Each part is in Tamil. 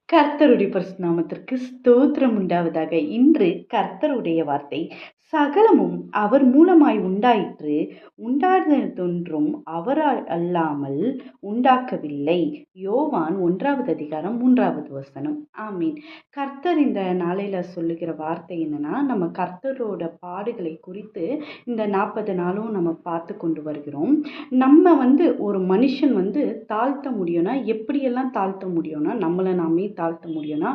கர்த்தருடைய பரிசுத்த நாமத்திற்கு ஸ்தோத்திரம் உண்டாவதாக. இன்று கர்த்தருடைய வார்த்தை, சகலமும் அவர் மூலமாய் உண்டாயிற்று, உண்டானதொன்றும் அவரால் அல்லாமல் உண்டாக்கவில்லை. யோவான் 1வது அதிகாரம் 3வது வசனம். ஆமீன். கர்த்தர் இந்த நாளையில சொல்லுகிற வார்த்தை என்னன்னா, நம்ம கர்த்தரோட பாடுகளை குறித்து இந்த 40 நாளும் நம்ம பார்த்து கொண்டு வருகிறோம். நம்ம ஒரு மனுஷன் தாழ்த்த முடியும்னா, எப்படியெல்லாம் தாழ்த்த முடியும்னா, நம்மளை நாமே தாழ்த்த முடியும்னா,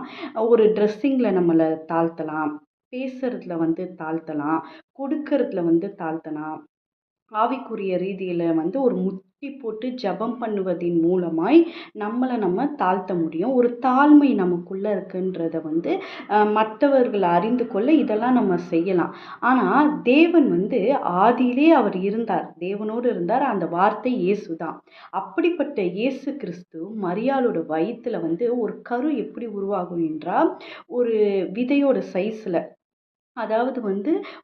ஒரு ட்ரெஸ்ஸிங்கில் நம்மளை தாழ்த்தலாம், பேசுறதுல தாழ்த்தலாம், கொடுக்கறதுல தாழ்த்தலாம். ஆவிக்குரிய ரீதியில ஒரு முட்டி போட்டு ஜெபம் பண்ணுவதின் மூலமாய் நம்மளை நம்ம தாழ்த்த முடியும். ஒரு தாழ்மை நமக்குள்ள இருக்குன்றத மற்றவர்கள் அறிந்து கொள்ள இதெல்லாம் நம்ம செய்யலாம். ஆனால் தேவன் ஆதியிலே அவர் இருந்தார், தேவனோடு இருந்தார். அந்த வார்த்தை இயேசு தான். அப்படிப்பட்ட இயேசு கிறிஸ்து மரியாளோட வயிற்றுல ஒரு கரு எப்படி உருவாகும் என்றால், ஒரு விதையோட சைஸில், அதாவது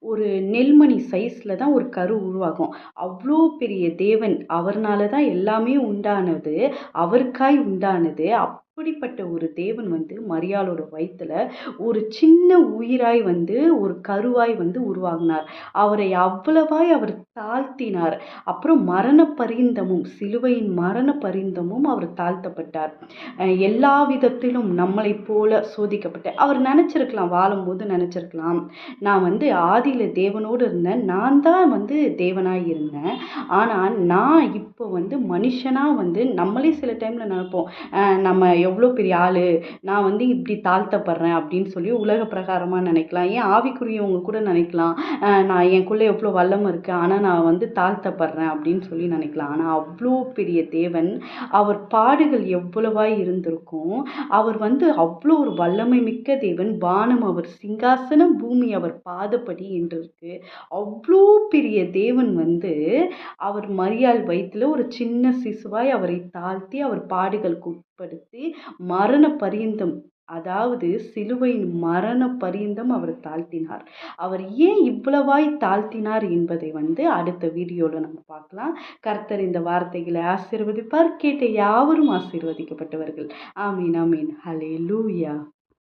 ஒரு நெல்மணி சைஸில் தான் ஒரு கரு உருவாகும். அவ்வளோ பெரிய தேவன், அவர்னால தான் எல்லாமே உண்டானது, அவருக்காய் உண்டானது. அப்படிப்பட்ட ஒரு தேவன் மரியாளோட வயிற்றுல ஒரு சின்ன உயிராய் ஒரு கருவாய் உருவாகினார். அவரை அவ்வளவாய் அவர் தாழ்த்தினார். அப்புறம் மரண பரிந்தமும், சிலுவையின் மரண பரிந்தமும் அவர் தாழ்த்தப்பட்டார். எல்லா விதத்திலும் நம்மளைப் போல சோதிக்கப்பட்ட அவர் நினச்சிருக்கலாம், வாழும்போது நினச்சிருக்கலாம், நான் ஆதியில் தேவனோடு இருந்தேன், நான் தான் தேவனாய் இருந்தேன். ஆனால் நான் இப்போ மனுஷனாக நம்மளே சில டைமில் நினைப்போம், நம்ம எவ்வளோ பெரிய ஆள், நான் இப்படி தாழ்த்தப்படுறேன் அப்படின்னு சொல்லி உலக பிரகாரமாக நினைக்கலாம். ஏன் ஆவிக்குரியவங்க கூட நினைக்கலாம், நான் எனக்குள்ளே எவ்வளோ வல்லமை இருக்குது, ஆனால் நான் தாழ்த்தப்படுறேன் அப்படின்னு சொல்லி நினைக்கலாம். ஆனால் அவ்வளோ பெரிய தேவன், அவர் பாடுகள் எவ்வளவாய் இருந்திருக்கும். அவர் அவ்வளோ ஒரு வல்லமை மிக்க தேவன். வானம் அவர் சிங்காசனம், பூமி அவர் பாதப்படி என்று இருக்கு. அவ்வளோ பெரிய தேவன் அவர் மரியாள் வயிற்றுல ஒரு சின்ன சிசுவாய் அவரை தாழ்த்தி, அவர் பாடுகளுக்கு உட்படுத்தி, மரண பரியந்தம், அதாவது சிலுவையின் மரண பரியந்தம் அவர் தாழ்த்தினார். அவர் ஏன் இவ்வளவாய் தாழ்த்தினார் என்பதை அடுத்த வீடியோவில் நம்ம பார்க்கலாம். கர்த்தர் இந்த வார்த்தைகளை ஆசீர்வதிப்பார். கேட்ட யாவரும் ஆசீர்வதிக்கப்பட்டவர்கள். ஆமீன், ஆமீன். ஹல்லேலூயா.